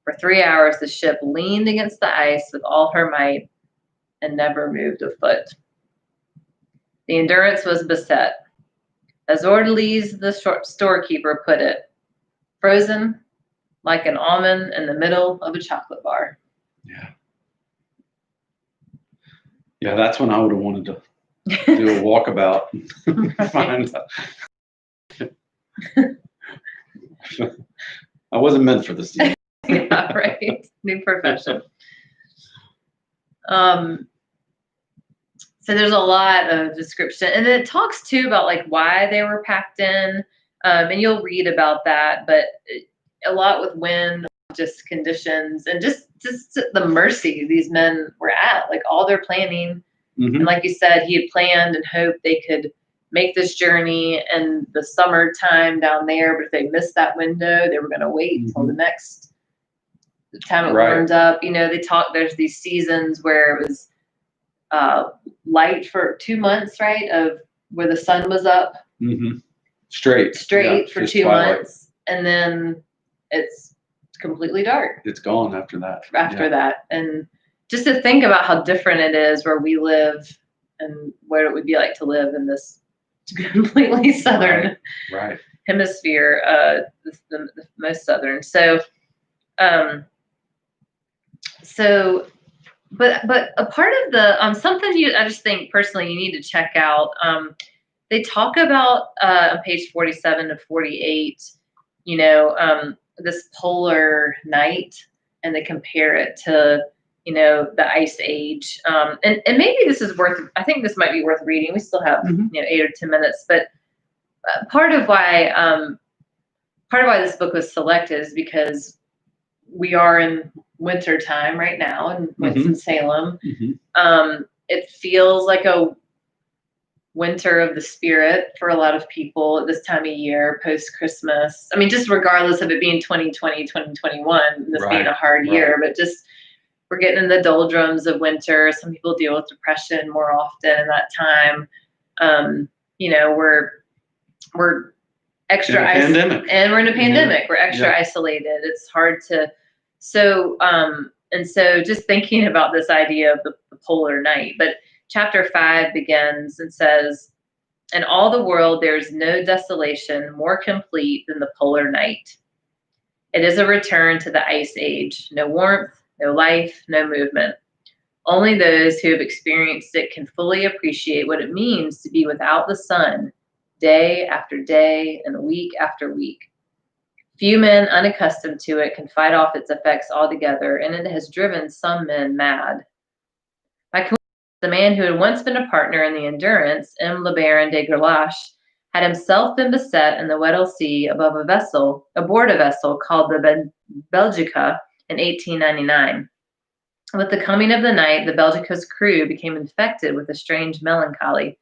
For 3 hours, the ship leaned against the ice with all her might and never moved a foot. The Endurance was beset. As Orderlies, the storekeeper, put it, frozen like an almond in the middle of a chocolate bar. Yeah, that's when I would have wanted to do a walkabout. I wasn't meant for this. Yeah, right. New profession. So there's a lot of description, and it talks too about like why they were packed in. And you'll read about that, but a lot with wind, just conditions, and just the mercy these men were at, like all their planning. Mhm. And like you said, he had planned and hoped they could make this journey in the summertime down there, but if they missed that window, they were going to wait until the next time it Right. warmed up. There's these seasons where it was light for 2 months, right? Of where the sun was up Mhm. Straight straight Yeah, for just 2 twilight. months, and then it's completely dark It's gone after that. after that. And just to think about how different it is where we live and what it would be like to live in this completely southern Right. hemisphere, the most southern. But a part of the something I just think personally you need to check out. They talk about on page 47 to 48, this polar night, and they compare it to the ice age. And maybe this is I think this might be worth reading. We still have 8 or 10 minutes, but part of why this book was selected is because we are in winter time right now in Winston-Salem. It feels like a winter of the spirit for a lot of people at this time of year, post-Christmas. I mean, just regardless of it being 2020, 2021, this being a hard year, but just we're getting in the doldrums of winter. Some people deal with depression more often in that time. We're extra pandemic. And we're in a pandemic. We're extra isolated. It's hard to so just thinking about this idea of the polar night. But chapter 5 begins and says, "In all the world there is no desolation more complete than the polar night. It is a return to the ice age. No warmth, no life, no movement. Only those who have experienced it can fully appreciate what it means to be without the sun, day after day and week after week. Few men unaccustomed to it can fight off its effects altogether, and it has driven some men mad." By coincidence, the man who had once been a partner in the Endurance, M. Le Baron de Gerlache, had himself been beset in the Weddell Sea aboard a vessel called the Belgica in 1899. With the coming of the night, the Belgica's crew became infected with a strange melancholy.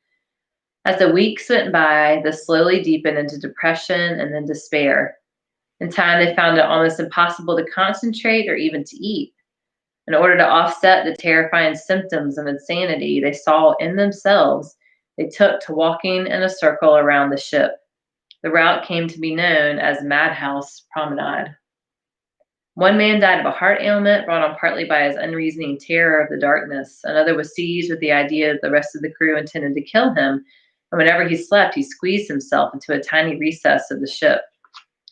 As the weeks went by, this slowly deepened into depression and then despair. In time, they found it almost impossible to concentrate or even to eat. In order to offset the terrifying symptoms of insanity they saw in themselves, they took to walking in a circle around the ship. The route came to be known as Madhouse Promenade. One man died of a heart ailment brought on partly by his unreasoning terror of the darkness. Another was seized with the idea that the rest of the crew intended to kill him, and whenever he slept, he squeezed himself into a tiny recess of the ship.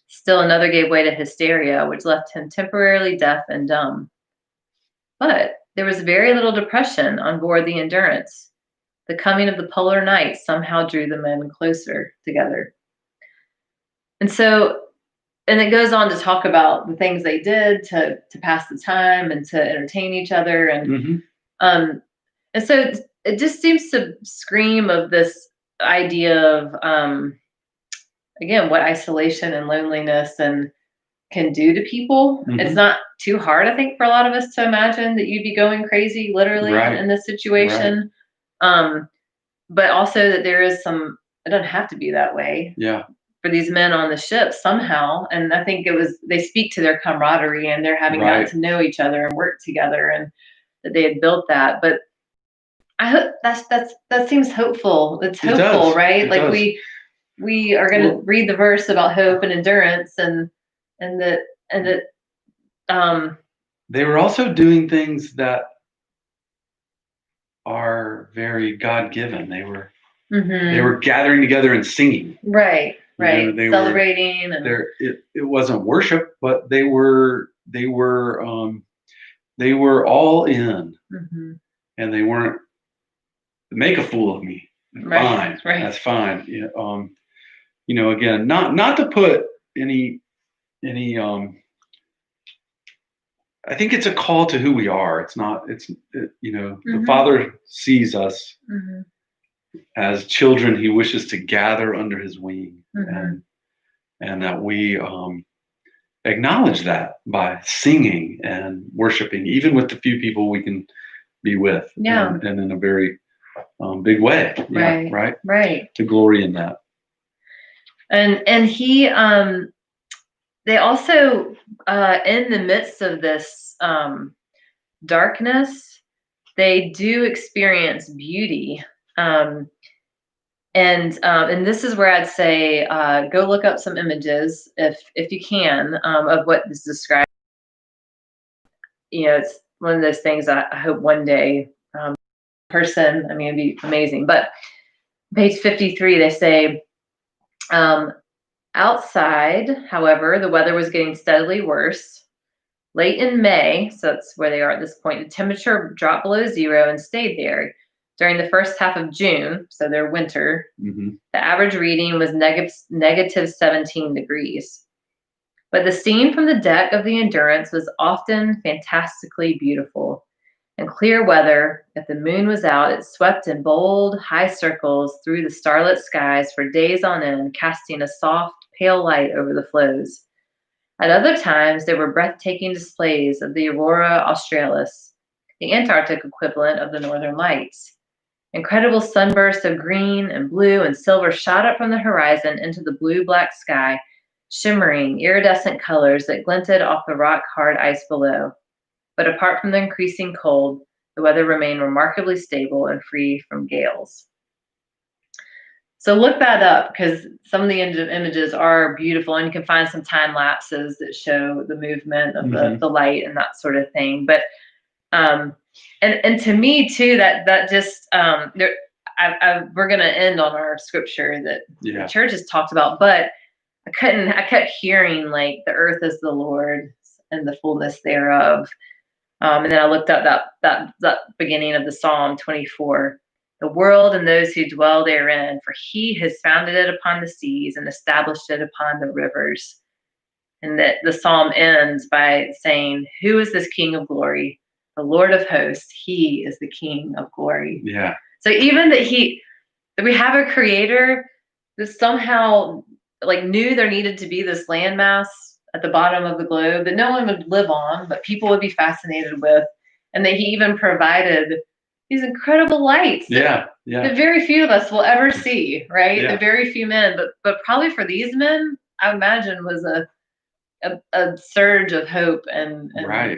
Still another gave way to hysteria, which left him temporarily deaf and dumb. But there was very little depression on board the Endurance. The coming of the polar night somehow drew the men closer together. And it goes on to talk about the things they did to pass the time and to entertain each other. And so it just seems to scream of this idea of, again, what isolation and loneliness can do to people. It's not too hard, I think, for a lot of us to imagine that you'd be going crazy literally in this situation. But also that there is it doesn't have to be that way. Yeah. For these men on the ship somehow. And I think they speak to their camaraderie and their having gotten to know each other and work together, and that they had built that. But I hope that seems hopeful. It's hopeful, right? Like we are going to read the verse about hope and endurance and that they were also doing things that are very God-given. They were gathering together and singing. Right. They celebrating. It wasn't worship, but they were all in, and they weren't make a fool of me. Fine, that's fine. Again, not to put any. I think it's a call to who we are. It's not. The Father sees us as children He wishes to gather under His wing, and that we acknowledge that by singing and worshiping, even with the few people we can be with, Yeah. and in a very big way. Yeah, Right. Right. To glory in that. And he they also in the midst of this darkness, they do experience beauty. And this is where I'd say go look up some images if you can of what this describes. You know, it's one of those things I hope one day person. I mean, it'd be amazing. But page 53, they say. Outside, however, the weather was getting steadily worse. Late in May, so that's where they are at this point, the temperature dropped below zero and stayed there. During the first half of June, so their winter, the average reading was negative 17 degrees. But the scene from the deck of the Endurance was often fantastically beautiful. In clear weather, if the moon was out, it swept in bold, high circles through the starlit skies for days on end, casting a soft, pale light over the floes. At other times, there were breathtaking displays of the aurora australis, the Antarctic equivalent of the northern lights. Incredible sunbursts of green and blue and silver shot up from the horizon into the blue-black sky, shimmering, iridescent colors that glinted off the rock-hard ice below. But apart from the increasing cold, the weather remained remarkably stable and free from gales. So look that up, because some of the images are beautiful, and you can find some time lapses that show the movement of the light and that sort of thing. But and to me too, that just we're going to end on our scripture that the church has talked about, but I kept hearing like the earth is the Lord's and the fullness thereof. And then I looked up that beginning of the Psalm 24. The world and those who dwell therein, for he has founded it upon the seas and established it upon the rivers. And that the psalm ends by saying, who is this King of glory? The Lord of hosts, he is the King of glory. Yeah. So even that we have a creator that somehow like knew there needed to be this landmass at the bottom of the globe that no one would live on, but people would be fascinated with. And that he even provided these incredible lights that very few of us will ever see, right? The very few men, but probably for these men, I imagine was a surge of hope and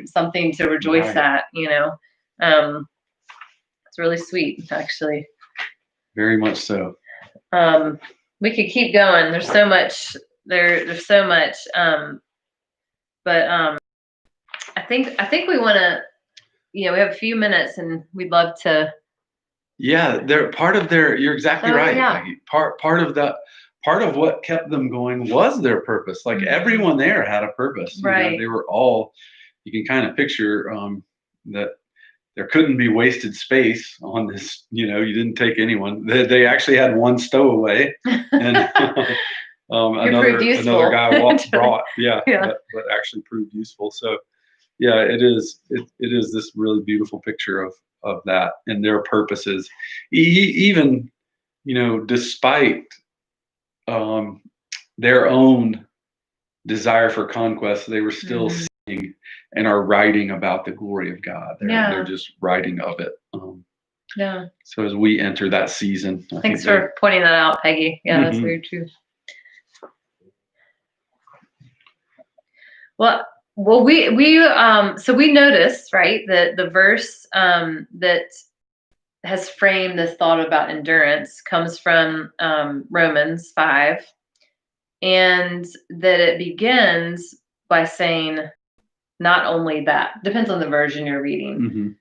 something to rejoice at, you know. It's really sweet, actually. Very much so. We could keep going. There's so much. There's so much. But I think we want to. You know, we have a few minutes, and we'd love to. Yeah, they're part of their. You're exactly right. Yeah. Maggie. Part of what kept them going was their purpose. Like everyone there had a purpose. Right. You know, they were all. You can kind of picture that there couldn't be wasted space on this. You know, you didn't take anyone. They actually had one stowaway, and another guy brought. But actually proved useful. So. Yeah, it is this really beautiful picture of that and their purposes. Even, you know, despite their own desire for conquest, they were still singing and are writing about the glory of God. They're just writing of it. So as we enter that season. Thanks for pointing that out, Peggy. Yeah, that's very true. Well, we noticed, right, that the verse that has framed this thought about endurance comes from Romans 5, and that it begins by saying, not only that, depends on the version you're reading,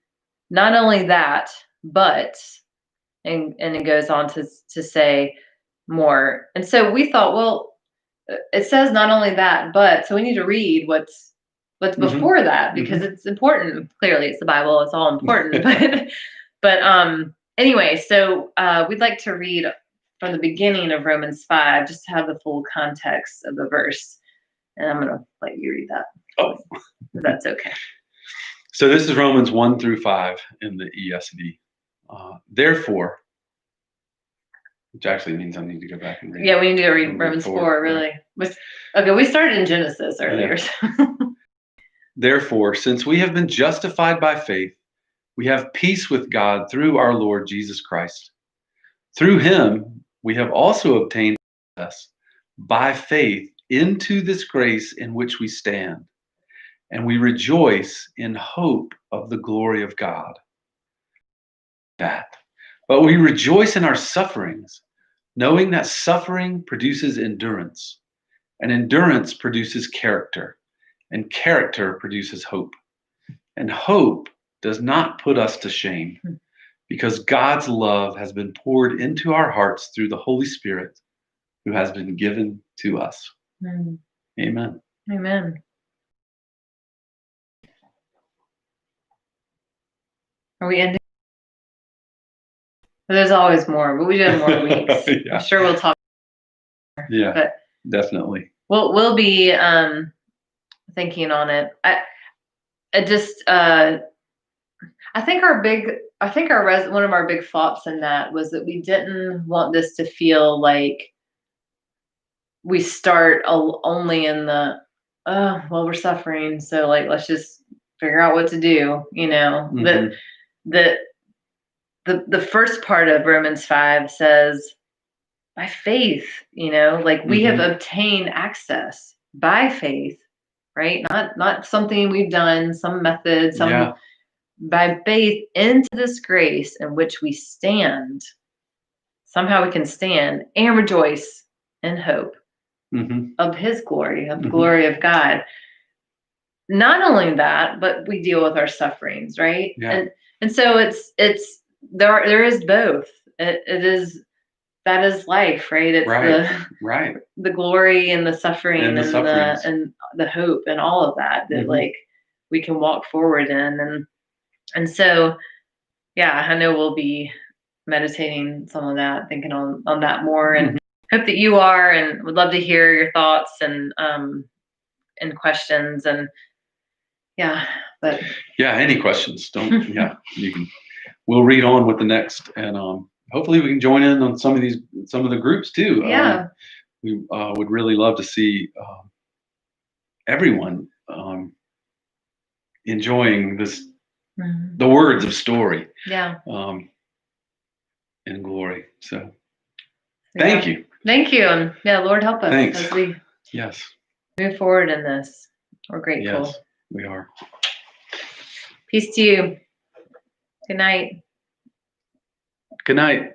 not only that, but, and it goes on to say more. And so we thought, well, it says not only that, but, so we need to read what's before that, because it's important. Clearly it's the Bible, it's all important. but anyway, so we'd like to read from the beginning of Romans 5, just to have the full context of the verse. And I'm going to let you read that. Oh, if that's okay. So this is Romans 1-5 in the ESV. Therefore, which actually means I need to go back and read. Yeah, we need to read Romans Romans 4, 4, really. Okay, we started in Genesis earlier. Therefore, since we have been justified by faith, we have peace with God through our Lord Jesus Christ. Through him, we have also obtained access by faith into this grace in which we stand, and we rejoice in hope of the glory of God. But we rejoice in our sufferings, knowing that suffering produces endurance, and endurance produces character, and character produces hope. And hope does not put us to shame, because God's love has been poured into our hearts through the Holy Spirit who has been given to us. Amen. Amen. Are we ending? There's always more, but we do have more weeks. Yeah. I'm sure we'll talk. Yeah, But definitely. we'll be thinking on it. I just I think one of our big thoughts in that was that we didn't want this to feel like we start only in the well, we're suffering, so like let's just figure out what to do. That the first part of Romans 5 says by faith, like we have obtained access by faith, right? Not something we've done, some method, by faith into this grace in which we stand. Somehow we can stand and rejoice in hope of his glory, of the glory of God. Not only that, but we deal with our sufferings, right? Yeah. And so there is both. It is, that is life, right? It's the glory and the suffering and the hope and all of that like we can walk forward in. And so, yeah, I know we'll be meditating some of that, thinking on that more, and hope that you are, and would love to hear your thoughts and questions. And any questions, we'll read on with the next, and hopefully we can join in on some of the groups too. We would really love to see everyone enjoying this, the words of story in glory. So thank you. And Lord help us as we move forward in this. We're grateful. Yes, we are. Peace to you. Good night. Good night.